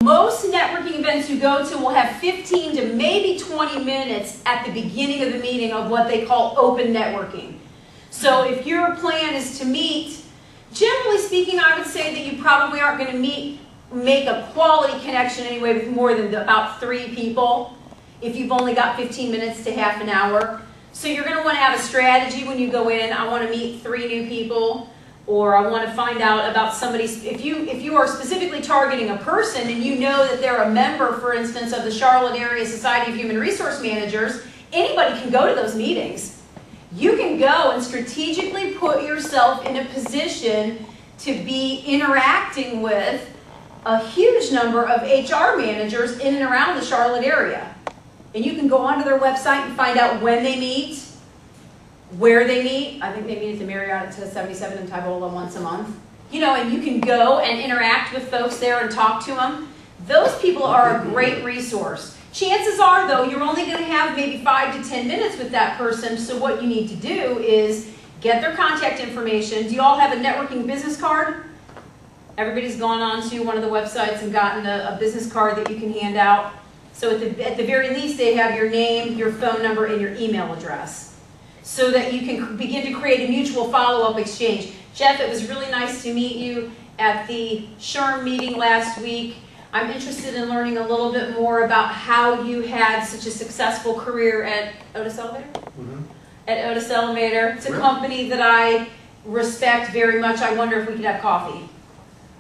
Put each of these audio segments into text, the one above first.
Most networking events you go to will have 15 to maybe 20 minutes at the beginning of the meeting of what they call open networking. So if your plan is to meet, generally speaking, I would say that you probably aren't going to make a quality connection anyway with more than about 3 people if you've only got 15 minutes to half an hour. So you're going to want to have a strategy when you go in. I want to meet 3 new people, or I want to find out about somebody. If you are specifically targeting a person and you know that they're a member, for instance, of the Charlotte Area Society of Human Resource Managers, anybody can go to those meetings. You can go and strategically put yourself in a position to be interacting with a huge number of HR managers in and around the Charlotte area. And you can go onto their website and find out when they meet, where they meet. I think they meet at the Marriott at 77 in Tybola once a month. You know, and you can go and interact with folks there and talk to them. Those people are a great resource. Chances are, though, you're only going to have maybe 5 to 10 minutes with that person, so what you need to do is get their contact information. Do you all have a networking business card? Everybody's gone on to one of the websites and gotten a business card that you can hand out. So at the very least, they have your name, your phone number, and your email address, so that you can begin to create a mutual follow-up exchange. Jeff, it was really nice to meet you at the SHRM meeting last week. I'm interested in learning a little bit more about how you had such a successful career at Otis Elevator? Mm-hmm. At Otis Elevator. It's a company that I respect very much. I wonder if we could have coffee.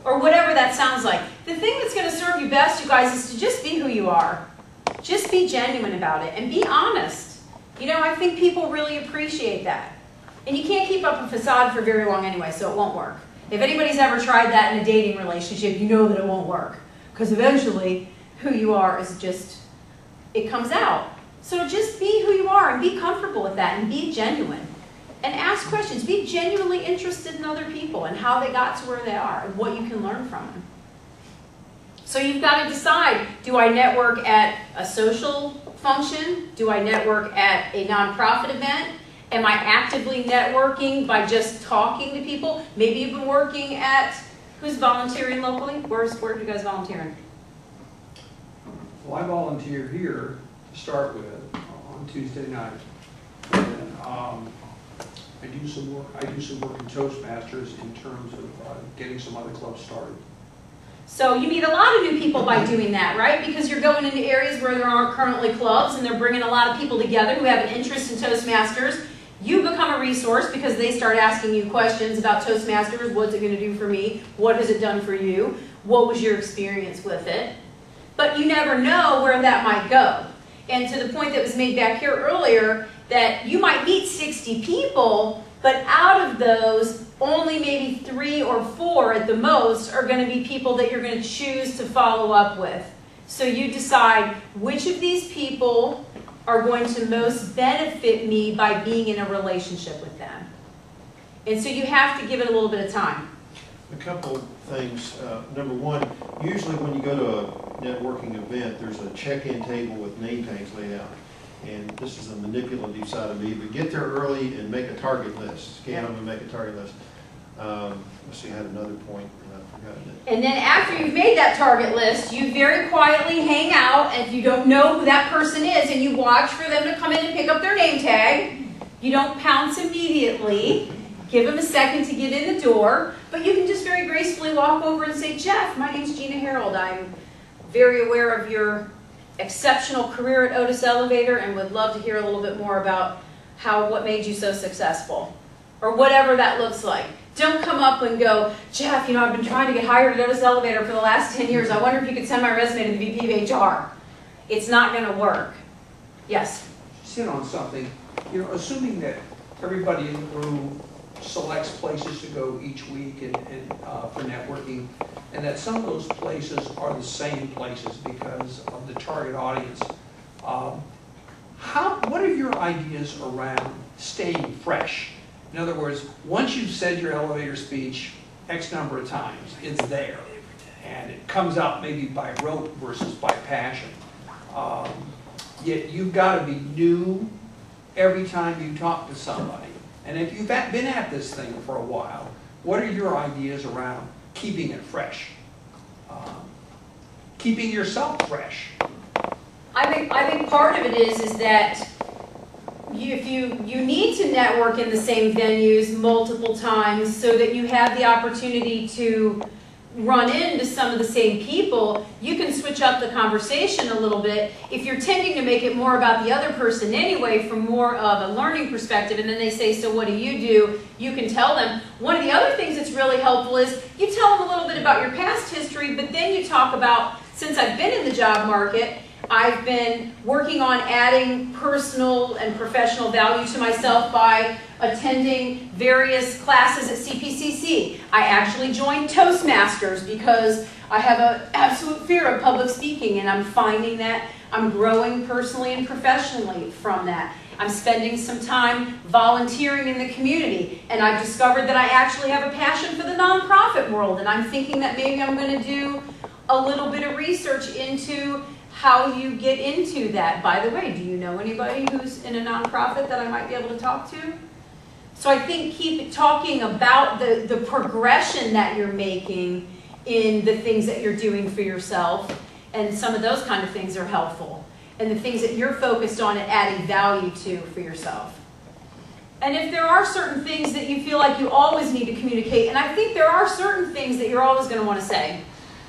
Or whatever that sounds like. The thing that's going to serve you best, you guys, is to just be who you are. Just be genuine about it and be honest. You know, I think people really appreciate that. And you can't keep up a facade for very long anyway, so it won't work. If anybody's ever tried that in a dating relationship, you know that it won't work. Because eventually, who you are is just, it comes out. So just be who you are and be comfortable with that and be genuine. And ask questions. Be genuinely interested in other people and how they got to where they are and what you can learn from them. So you've got to decide, do I network at a social function? Do I network at a nonprofit event? Am I actively networking by just talking to people? Maybe you've been working at, who's volunteering locally? Where are you guys volunteering? Well, I volunteer here to start with on Tuesday night. And, I do some work in Toastmasters in terms of getting some other clubs started. So you meet a lot of new people by doing that, right? Because you're going into areas where there aren't currently clubs and they're bringing a lot of people together who have an interest in Toastmasters. You become a resource because they start asking you questions about Toastmasters. What's it going to do for me? What has it done for you? What was your experience with it? But you never know where that might go. And to the point that was made back here earlier, that you might meet 60 people, but out of those, only maybe 3 or 4 at the most are going to be people that you're going to choose to follow up with. So you decide which of these people are going to most benefit me by being in a relationship with them. And so you have to give it a little bit of time. A couple of things. Number one, usually when you go to a networking event, there's a check-in table with name tags laid out. And this is the manipulative side of me, but get there early and make a target list. Scan them and make a target list. Let's see, I had another point and I've forgotten it. And then after you've made that target list, you very quietly hang out, and if you don't know who that person is, and you watch for them to come in and pick up their name tag. You don't pounce immediately. Give them a second to get in the door, but you can just very gracefully walk over and say, Jeff, my name's Gina Harold. I'm very aware of your exceptional career at Otis Elevator and would love to hear a little bit more about what made you so successful, or whatever that looks like. Don't come up and go, Jeff, you know, I've been trying to get hired at Otis Elevator for the last 10 years. I wonder if you could send my resume to the VP of HR. It's not going to work. Yes? Just hit on something. You know, assuming that everybody in the room selects places to go each week and for networking, and that some of those places are the same places because of the target audience. What are your ideas around staying fresh? In other words, once you've said your elevator speech X number of times, it's there. And it comes out maybe by rote versus by passion. Yet you've got to be new every time you talk to somebody. And if you've been at this thing for a while, what are your ideas around keeping it fresh? keeping yourself fresh. I think part of it is that you need to network in the same venues multiple times so that you have the opportunity to run into some of the same people. You can switch up the conversation a little bit. If you're tending to make it more about the other person anyway from more of a learning perspective, and then they say, so what do? You can tell them. One of the other things that's really helpful is you tell them a little bit about your past history, but then you talk about, since I've been in the job market, I've been working on adding personal and professional value to myself by attending various classes at CPCC. I actually joined Toastmasters because I have an absolute fear of public speaking, and I'm finding that I'm growing personally and professionally from that. I'm spending some time volunteering in the community, and I've discovered that I actually have a passion for the nonprofit world, and I'm thinking that maybe I'm going to do a little bit of research into how you get into that. By the way, do you know anybody who's in a nonprofit that I might be able to talk to? So I think keep talking about the progression that you're making in the things that you're doing for yourself, and some of those kind of things are helpful, and the things that you're focused on and adding value to for yourself. And if there are certain things that you feel like you always need to communicate, and I think there are certain things that you're always going to want to say,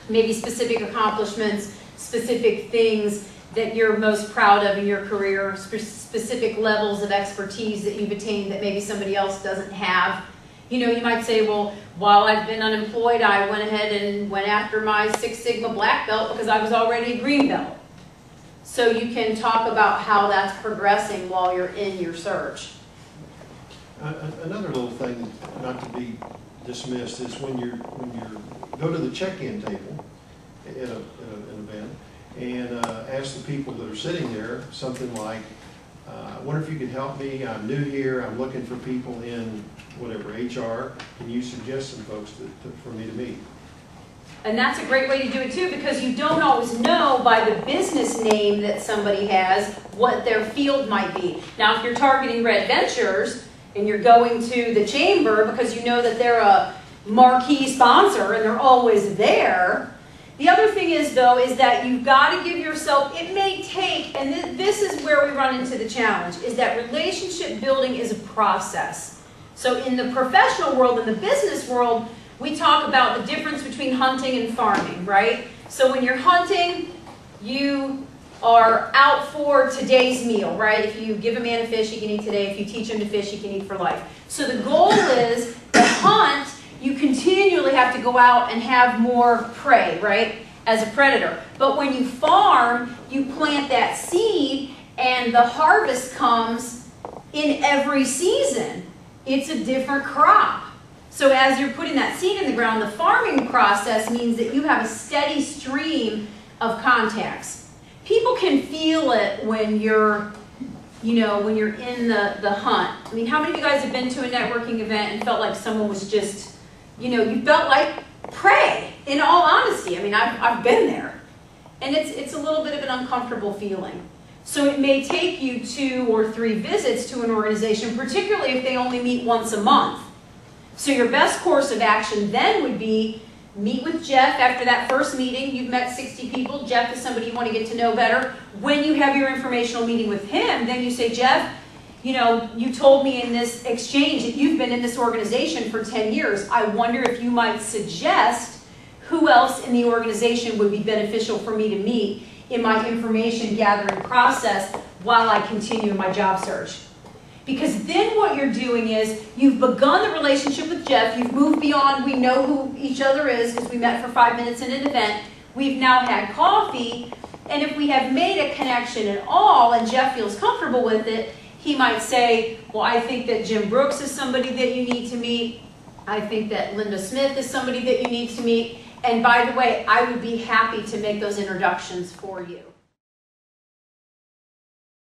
maybe specific accomplishments, specific things that you're most proud of in your career, specific levels of expertise that you've attained that maybe somebody else doesn't have. You know, you might say, well, while I've been unemployed, I went ahead and went after my Six Sigma black belt because I was already a green belt. So you can talk about how that's progressing while you're in your search. Another little thing, not to be dismissed, is when you go to the check-in table at an event and ask the people that are sitting there something like, I wonder if you could help me, I'm new here, I'm looking for people in whatever, HR, can you suggest some folks for me to meet? And that's a great way to do it too, because you don't always know by the business name that somebody has what their field might be. Now, if you're targeting Red Ventures and you're going to the chamber because you know that they're a marquee sponsor and they're always there. The other thing is, though, is that you've got to give yourself, it may take, and this is where we run into the challenge, is that relationship building is a process. So in the professional world, in the business world, we talk about the difference between hunting and farming, right? So when you're hunting, you are out for today's meal, right? If you give a man a fish, he can eat today. If you teach him to fish, he can eat for life. So the goal is to hunt. You continually have to go out and have more prey, right, as a predator. But when you farm, you plant that seed, and the harvest comes in every season. It's a different crop. So as you're putting that seed in the ground, the farming process means that you have a steady stream of contacts. People can feel it when you're, when you're in the hunt. I mean, how many of you guys have been to a networking event and felt like someone was just, you felt like prey, in all honesty. I mean, I've been there. And it's a little bit of an uncomfortable feeling. So it may take you 2 or 3 visits to an organization, particularly if they only meet once a month. So your best course of action then would be meet with Jeff after that first meeting. You've met 60 people. Jeff is somebody you want to get to know better. When you have your informational meeting with him, then you say, Jeff, you told me in this exchange that you've been in this organization for 10 years. I wonder if you might suggest who else in the organization would be beneficial for me to meet in my information gathering process while I continue my job search. Because then what you're doing is you've begun the relationship with Jeff. You've moved beyond we know who each other is because we met for 5 minutes in an event. We've now had coffee. And if we have made a connection at all and Jeff feels comfortable with it, he might say, well, I think that Jim Brooks is somebody that you need to meet. I think that Linda Smith is somebody that you need to meet. And by the way, I would be happy to make those introductions for you.